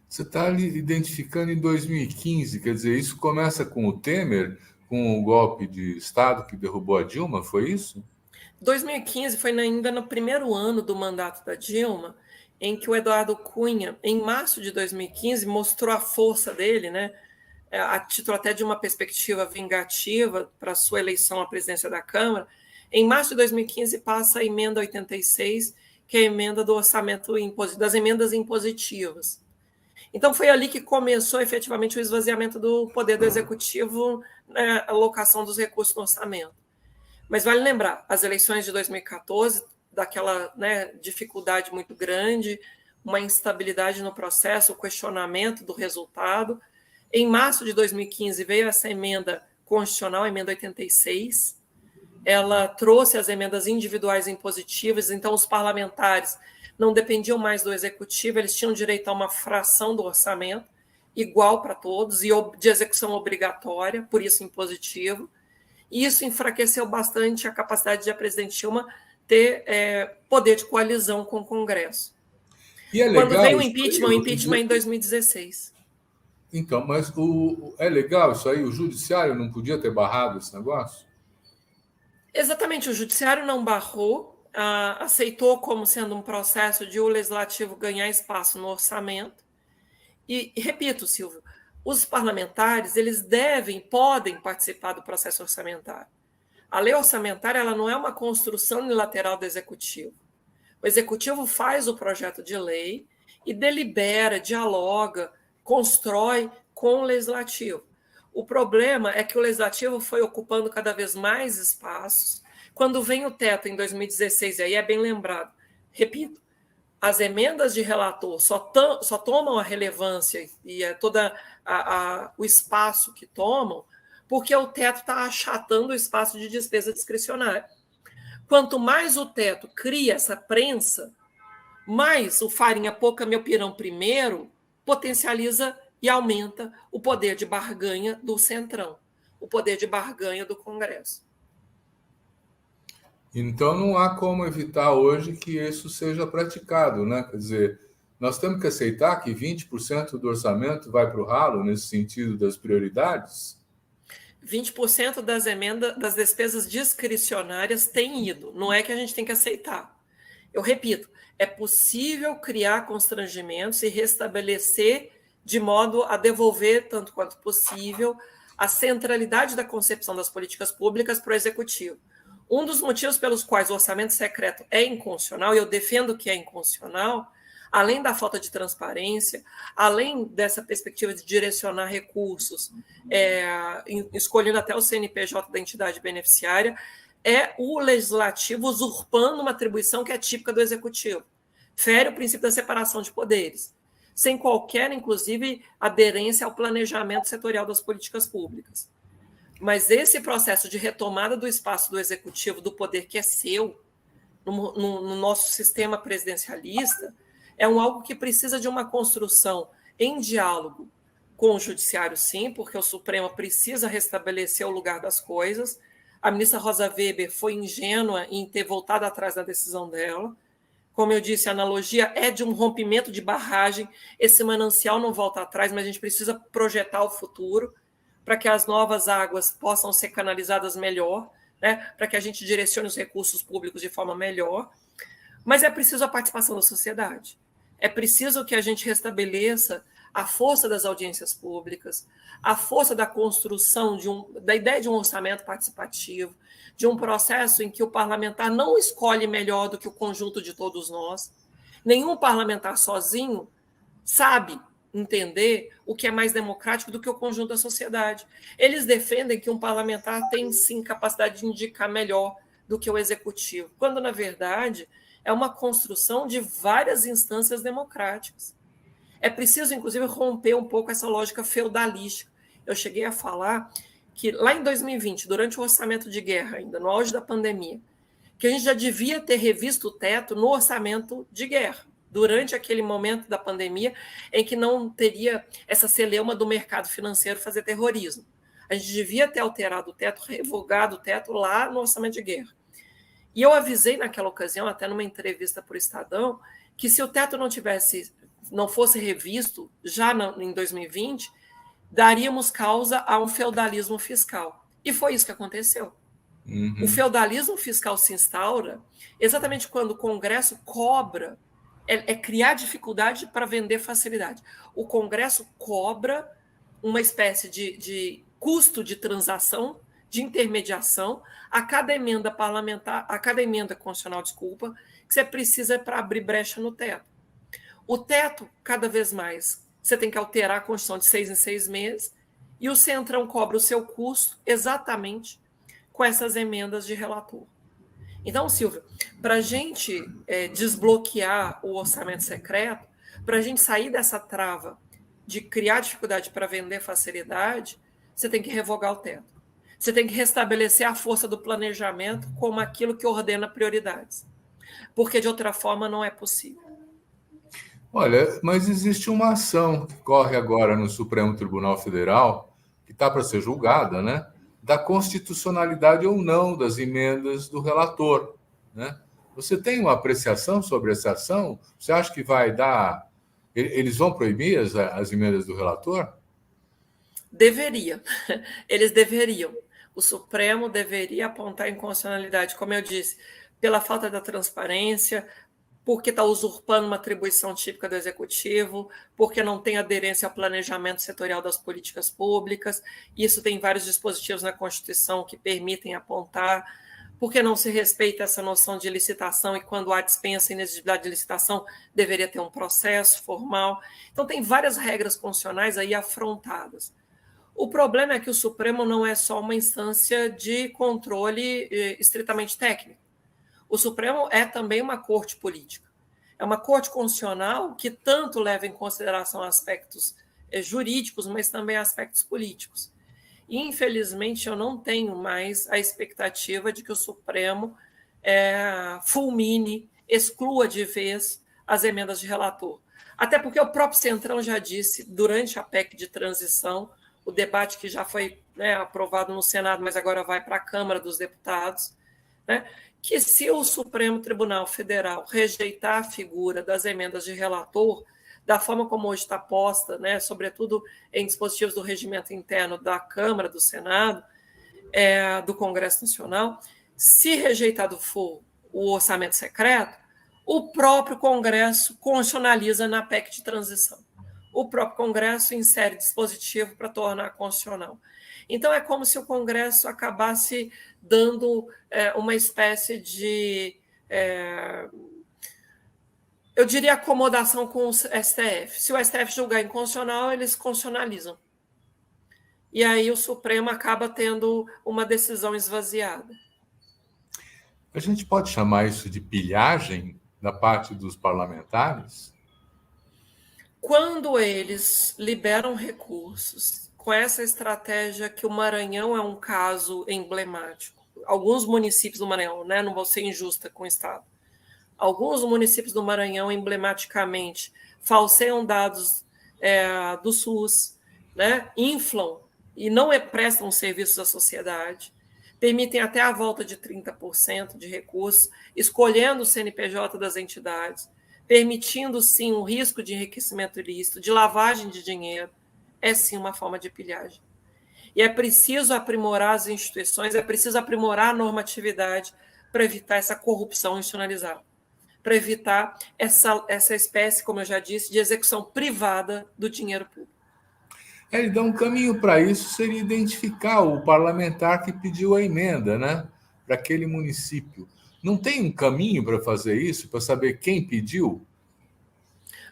Você está ali identificando em 2015, quer dizer, isso começa com o Temer, com o golpe de Estado que derrubou a Dilma, foi isso? 2015 foi ainda no primeiro ano do mandato da Dilma, em que o Eduardo Cunha, em março de 2015, mostrou a força dele, né, a título até de uma perspectiva vingativa para a sua eleição à presidência da Câmara. Em março de 2015 passa a emenda 86, que é a emenda do orçamento das emendas impositivas. Então, foi ali que começou efetivamente o esvaziamento do poder do executivo, né, a alocação dos recursos no orçamento. Mas vale lembrar, as eleições de 2014, daquela, né, dificuldade muito grande, uma instabilidade no processo, o questionamento do resultado. Em março de 2015 veio essa emenda constitucional, a emenda 86, ela trouxe as emendas individuais impositivas, então os parlamentares não dependiam mais do executivo, eles tinham direito a uma fração do orçamento, igual para todos, e de execução obrigatória, por isso impositivo. E isso enfraqueceu bastante a capacidade de a presidente Dilma ter poder de coalizão com o Congresso. E é Quando legal veio o isso impeachment, aí, o impeachment em 2016. Então, mas é legal isso aí, o judiciário não podia ter barrado esse negócio? Exatamente, o judiciário não barrou, aceitou como sendo um processo de o legislativo ganhar espaço no orçamento. E repito, Silvio, os parlamentares, eles podem participar do processo orçamentário. A lei orçamentária, ela não é uma construção unilateral do executivo. O executivo faz o projeto de lei e delibera, dialoga, constrói com o legislativo. O problema é que o legislativo foi ocupando cada vez mais espaços. Quando vem o teto em 2016, e aí é bem lembrado, repito, as emendas de relator só tomam a relevância e todo o espaço que tomam porque o teto está achatando o espaço de despesa discricionária. Quanto mais o teto cria essa prensa, mais o farinha pouca, meu pirão primeiro potencializa e aumenta o poder de barganha do Centrão, o poder de barganha do Congresso. Então não há como evitar hoje que isso seja praticado, né? Quer dizer, nós temos que aceitar que 20% do orçamento vai para o ralo nesse sentido das prioridades? 20% das emendas, das despesas discricionárias têm ido. Não é que a gente tem que aceitar. Eu repito, é possível criar constrangimentos e restabelecer de modo a devolver, tanto quanto possível, a centralidade da concepção das políticas públicas para o executivo. Um dos motivos pelos quais o orçamento secreto é inconstitucional, e eu defendo que é inconstitucional, além da falta de transparência, além dessa perspectiva de direcionar recursos, escolhendo até o CNPJ da entidade beneficiária, é o legislativo usurpando uma atribuição que é típica do executivo. Fere o princípio da separação de poderes, sem qualquer, inclusive, aderência ao planejamento setorial das políticas públicas. Mas esse processo de retomada do espaço do executivo, do poder que é seu, no nosso sistema presidencialista, é algo que precisa de uma construção em diálogo com o judiciário, sim, porque o Supremo precisa restabelecer o lugar das coisas. A ministra Rosa Weber foi ingênua em ter voltado atrás da decisão dela. Como eu disse, a analogia é de um rompimento de barragem. Esse manancial não volta atrás, mas a gente precisa projetar o futuro para que as novas águas possam ser canalizadas melhor, né? Para que a gente direcione os recursos públicos de forma melhor. Mas é preciso a participação da sociedade. É preciso que a gente restabeleça a força das audiências públicas, a força da construção da ideia de um orçamento participativo, de um processo em que o parlamentar não escolhe melhor do que o conjunto de todos nós. Nenhum parlamentar sozinho sabe entender o que é mais democrático do que o conjunto da sociedade. Eles defendem que um parlamentar tem, sim, capacidade de indicar melhor do que o executivo, quando, na verdade, é uma construção de várias instâncias democráticas. É preciso, inclusive, romper um pouco essa lógica feudalística. Eu cheguei a falar que lá em 2020, durante o orçamento de guerra, ainda no auge da pandemia, que a gente já devia ter revisto o teto no orçamento de guerra, durante aquele momento da pandemia em que não teria essa celeuma do mercado financeiro fazer terrorismo. A gente devia ter alterado o teto, revogado o teto lá no orçamento de guerra. E eu avisei naquela ocasião, até numa entrevista para o Estadão, que se o teto não fosse revisto já em 2020, daríamos causa a um feudalismo fiscal. E foi isso que aconteceu. Uhum. O feudalismo fiscal se instaura exatamente quando o Congresso cobra, criar dificuldade para vender facilidade. O Congresso cobra uma espécie de custo de transação, de intermediação, a cada emenda parlamentar, a cada emenda constitucional, que você precisa para abrir brecha no teto. O teto, cada vez mais, você tem que alterar a Constituição de 6 em 6 meses, e o Centrão cobra o seu custo exatamente com essas emendas de relator. Então, Silvio, para a gente desbloquear o orçamento secreto, para a gente sair dessa trava de criar dificuldade para vender facilidade, você tem que revogar o teto. Você tem que restabelecer a força do planejamento como aquilo que ordena prioridades, porque de outra forma não é possível. Olha, mas existe uma ação que corre agora no Supremo Tribunal Federal, que está para ser julgada, né? Da constitucionalidade ou não das emendas do relator, né? Você tem uma apreciação sobre essa ação? Você acha que vai dar. Eles vão proibir as emendas do relator? Deveria. Eles deveriam. O Supremo deveria apontar inconstitucionalidade, como eu disse, pela falta da transparência, porque está usurpando uma atribuição típica do Executivo, porque não tem aderência ao planejamento setorial das políticas públicas. Isso tem vários dispositivos na Constituição que permitem apontar, porque não se respeita essa noção de licitação e quando há dispensa e inexigibilidade de licitação, deveria ter um processo formal. Então, tem várias regras constitucionais aí afrontadas. O problema é que o Supremo não é só uma instância de controle estritamente técnico. O Supremo é também uma corte política. É uma corte constitucional que tanto leva em consideração aspectos jurídicos, mas também aspectos políticos. E, infelizmente, eu não tenho mais a expectativa de que o Supremo fulmine, exclua de vez as emendas de relator. Até porque o próprio Centrão já disse, durante a PEC de transição, o debate que já foi aprovado no Senado, mas agora vai para a Câmara dos Deputados, né, que se o Supremo Tribunal Federal rejeitar a figura das emendas de relator, da forma como hoje está posta, né, sobretudo em dispositivos do regimento interno da Câmara, do Senado, do Congresso Nacional, se rejeitado for o orçamento secreto, o próprio Congresso constitucionaliza na PEC de transição. O próprio Congresso insere dispositivo para tornar constitucional. Então, é como se o Congresso acabasse dando uma espécie de, eu diria, acomodação com o STF. Se o STF julgar inconstitucional, eles constitucionalizam. E aí o Supremo acaba tendo uma decisão esvaziada. A gente pode chamar isso de pilhagem da parte dos parlamentares? Quando eles liberam recursos com essa estratégia que o Maranhão é um caso emblemático, alguns municípios do Maranhão, né, não vou ser injusta com o Estado, alguns municípios do Maranhão, emblematicamente, falseiam dados do SUS, né, inflam e não prestam serviços à sociedade, permitem até a volta de 30% de recursos, escolhendo o CNPJ das entidades, permitindo, sim, um risco de enriquecimento ilícito, de lavagem de dinheiro, é, sim, uma forma de pilhagem. E é preciso aprimorar as instituições, é preciso aprimorar a normatividade para evitar essa corrupção institucionalizada, para evitar essa espécie, como eu já disse, de execução privada do dinheiro público. Então, um caminho para isso seria identificar o parlamentar que pediu a emenda, né, para aquele município. Não tem um caminho para fazer isso, para saber quem pediu?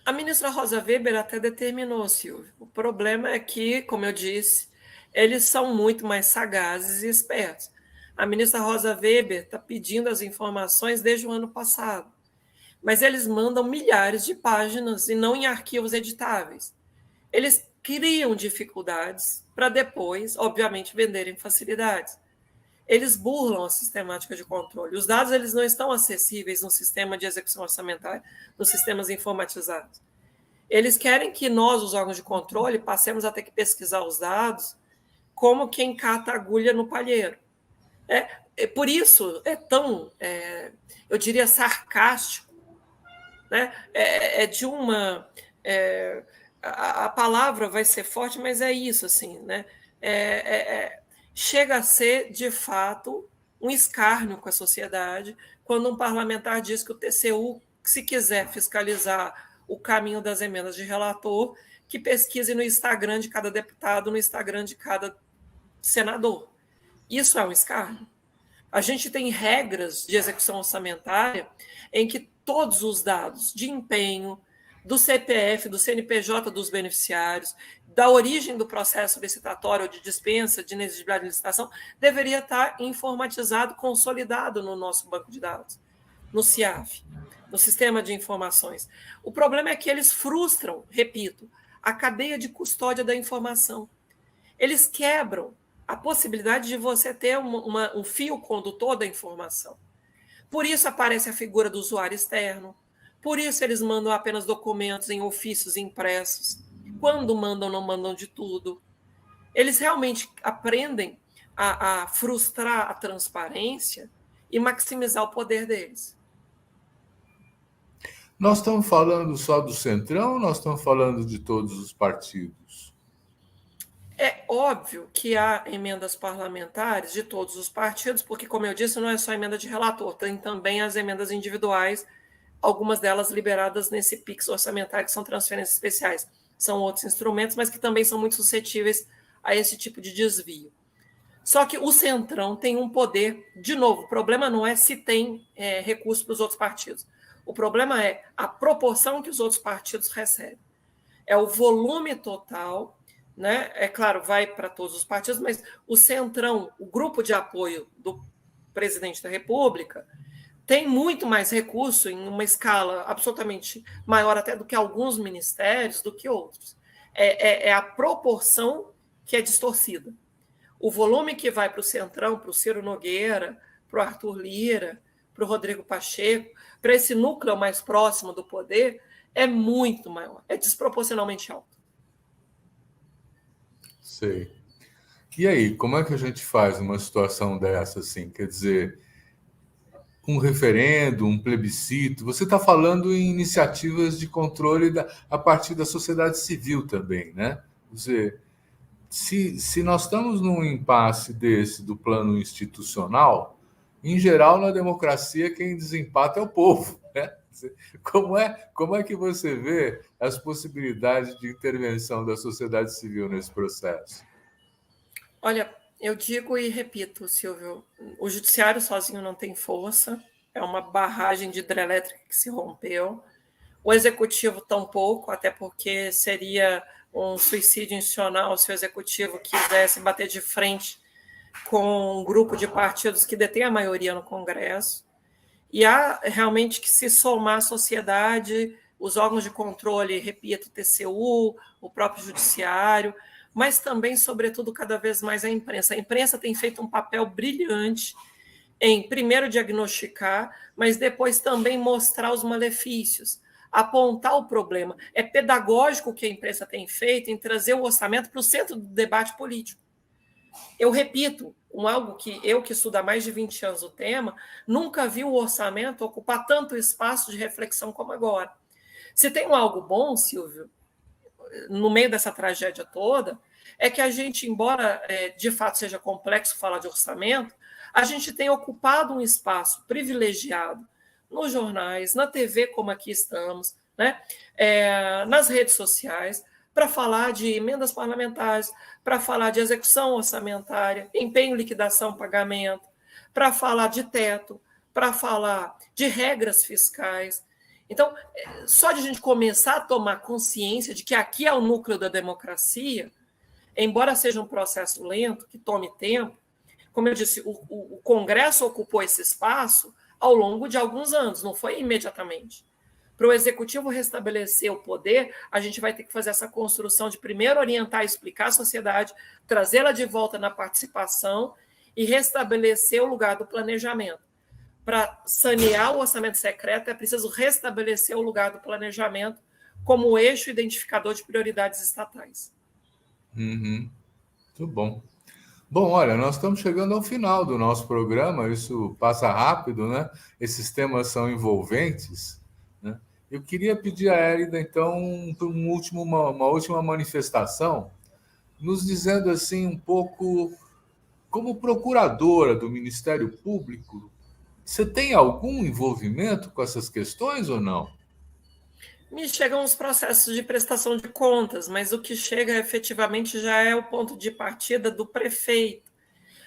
A ministra Rosa Weber até determinou, Silvio. O problema é que, como eu disse, eles são muito mais sagazes e espertos. A ministra Rosa Weber está pedindo as informações desde o ano passado, mas eles mandam milhares de páginas e não em arquivos editáveis. Eles criam dificuldades para depois, obviamente, venderem facilidades. Eles burlam a sistemática de controle. Os dados eles não estão acessíveis no sistema de execução orçamentária, nos sistemas informatizados. Eles querem que nós, os órgãos de controle, passemos a ter que pesquisar os dados como quem cata agulha no palheiro. Por isso é tão, eu diria, sarcástico, né? De uma... a palavra vai ser forte, mas é isso, assim, né? Chega a ser, de fato, um escárnio com a sociedade quando um parlamentar diz que o TCU, se quiser fiscalizar o caminho das emendas de relator, que pesquise no Instagram de cada deputado, no Instagram de cada senador. Isso é um escárnio. A gente tem regras de execução orçamentária em que todos os dados de empenho, do CPF, do CNPJ dos beneficiários, da origem do processo licitatório ou de dispensa, de inexigibilidade de licitação, deveria estar informatizado, consolidado no nosso banco de dados, no CIAF, no Sistema de Informações. O problema é que eles frustram, repito, a cadeia de custódia da informação. Eles quebram a possibilidade de você ter um fio condutor da informação. Por isso aparece a figura do usuário externo, por isso eles mandam apenas documentos em ofícios impressos. Quando mandam, não mandam de tudo. Eles realmente aprendem a frustrar a transparência e maximizar o poder deles. Nós estamos falando só do Centrão ou nós estamos falando de todos os partidos? É óbvio que há emendas parlamentares de todos os partidos, porque, como eu disse, não é só emenda de relator, tem também as emendas individuais, algumas delas liberadas nesse PIX orçamentário, que são transferências especiais. São outros instrumentos, mas que também são muito suscetíveis a esse tipo de desvio. Só que o Centrão tem um poder, de novo, o problema não é se tem recurso para os outros partidos. O problema é a proporção que os outros partidos recebem. É o volume total, né? É claro, vai para todos os partidos, mas o Centrão, o grupo de apoio do presidente da República, tem muito mais recurso em uma escala absolutamente maior até do que alguns ministérios, do que outros. É a proporção que é distorcida. O volume que vai para o Centrão, para o Ciro Nogueira, para o Arthur Lira, para o Rodrigo Pacheco, para esse núcleo mais próximo do poder, é muito maior, é desproporcionalmente alto. Sei. E aí, como é que a gente faz uma situação dessa, assim? Quer dizer, um referendo, um plebiscito, você está falando em iniciativas de controle a partir da sociedade civil também, né? Quer dizer, se nós estamos num impasse desse do plano institucional, em geral, na democracia, quem desempata é o povo, né? Como é que você vê as possibilidades de intervenção da sociedade civil nesse processo? Olha, eu digo e repito, Silvio, o judiciário sozinho não tem força, é uma barragem de hidrelétrica que se rompeu. O executivo tampouco, até porque seria um suicídio institucional se o executivo quisesse bater de frente com um grupo de partidos que detém a maioria no Congresso. E há realmente que se somar à sociedade, os órgãos de controle, repito, o TCU, o próprio judiciário, mas também, sobretudo, cada vez mais a imprensa. A imprensa tem feito um papel brilhante em, primeiro, diagnosticar, mas depois também mostrar os malefícios, apontar o problema. É pedagógico o que a imprensa tem feito em trazer o orçamento para o centro do debate político. Eu repito, algo que eu, que estudo há mais de 20 anos o tema, nunca vi o orçamento ocupar tanto espaço de reflexão como agora. Se tem algo bom, Silvio, no meio dessa tragédia toda, é que a gente, embora de fato seja complexo falar de orçamento, a gente tem ocupado um espaço privilegiado nos jornais, na TV, como aqui estamos, né? Nas redes sociais, para falar de emendas parlamentares, para falar de execução orçamentária, empenho, liquidação, pagamento, para falar de teto, para falar de regras fiscais. Então, só de a gente começar a tomar consciência de que aqui é o núcleo da democracia, embora seja um processo lento, que tome tempo, como eu disse, o Congresso ocupou esse espaço ao longo de alguns anos, não foi imediatamente. Para o Executivo restabelecer o poder, a gente vai ter que fazer essa construção de primeiro orientar e explicar a sociedade, trazê-la de volta na participação e restabelecer o lugar do planejamento. Para sanear o orçamento secreto, é preciso restabelecer o lugar do planejamento como eixo identificador de prioridades estatais. Uhum. Muito bom. Bom, olha, nós estamos chegando ao final do nosso programa, isso passa rápido, né? Esses temas são envolventes, né? Eu queria pedir a Érida, então, uma última manifestação, nos dizendo assim um pouco, como procuradora do Ministério Público, você tem algum envolvimento com essas questões ou não? Me chegam os processos de prestação de contas, mas o que chega efetivamente já é o ponto de partida do prefeito.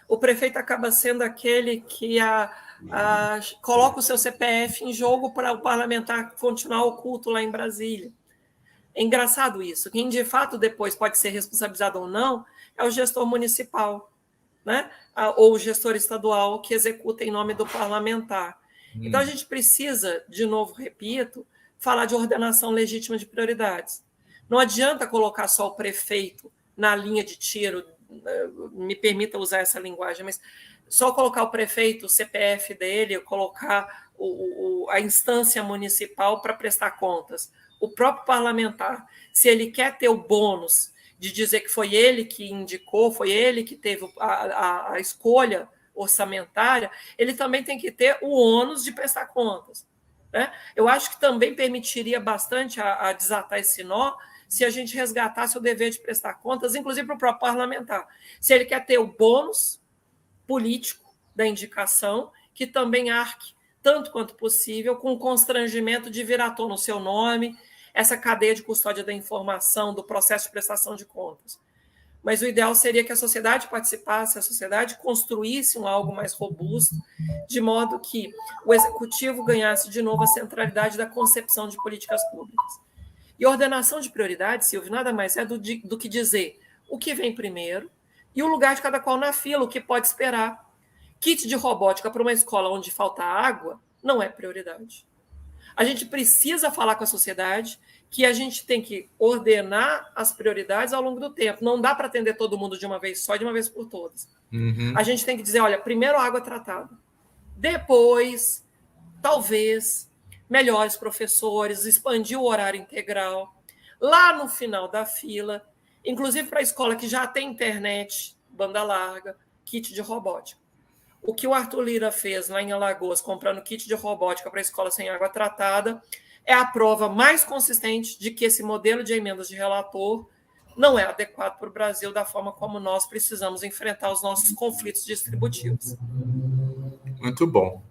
O prefeito acaba sendo aquele que coloca o seu CPF em jogo para o parlamentar continuar oculto lá em Brasília. É engraçado isso. Quem de fato depois pode ser responsabilizado ou não é o gestor municipal, né? Ou o gestor estadual que executa em nome do parlamentar. Então a gente precisa, de novo, repito, falar de ordenação legítima de prioridades. Não adianta colocar só o prefeito na linha de tiro me permita usar essa linguagem, mas só colocar o prefeito, o CPF dele, colocar a instância municipal para prestar contas, o próprio parlamentar, se ele quer ter o bônus de dizer que foi ele que indicou, foi ele que teve a escolha orçamentária, ele também tem que ter o ônus de prestar contas, né? Eu acho que também permitiria bastante a desatar esse nó se a gente resgatasse o dever de prestar contas, inclusive para o próprio parlamentar. Se ele quer ter o bônus político da indicação, que também arque, tanto quanto possível, com o constrangimento de vir à tona o seu nome, essa cadeia de custódia da informação, do processo de prestação de contas. Mas o ideal seria que a sociedade participasse, a sociedade construísse algo mais robusto, de modo que o executivo ganhasse de novo a centralidade da concepção de políticas públicas. E ordenação de prioridades, Silvio, nada mais é do que dizer o que vem primeiro e o lugar de cada qual na fila, o que pode esperar. Kit de robótica para uma escola onde falta água não é prioridade. A gente precisa falar com a sociedade que a gente tem que ordenar as prioridades ao longo do tempo. Não dá para atender todo mundo de uma vez só, de uma vez por todas. A gente tem que dizer, olha, primeiro água tratada. Depois, talvez, melhores professores, expandir o horário integral. Lá no final da fila, inclusive para a escola que já tem internet, banda larga, kit de robótica. O que o Arthur Lira fez lá em Alagoas, comprando kit de robótica para a escola sem água tratada, é a prova mais consistente de que esse modelo de emendas de relator não é adequado para o Brasil da forma como nós precisamos enfrentar os nossos conflitos distributivos. Muito bom.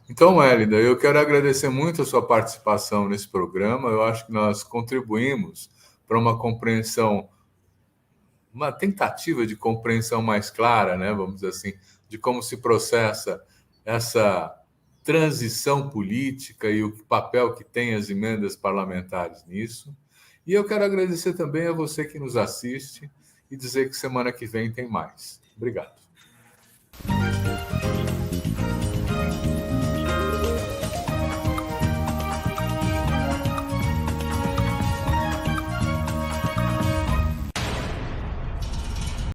Então, Hélida, eu quero agradecer muito a sua participação nesse programa. Eu acho que nós contribuímos para uma compreensão, uma tentativa de compreensão mais clara, né, vamos dizer assim, de como se processa essa transição política e o papel que tem as emendas parlamentares nisso. E eu quero agradecer também a você que nos assiste e dizer que semana que vem tem mais. Obrigado.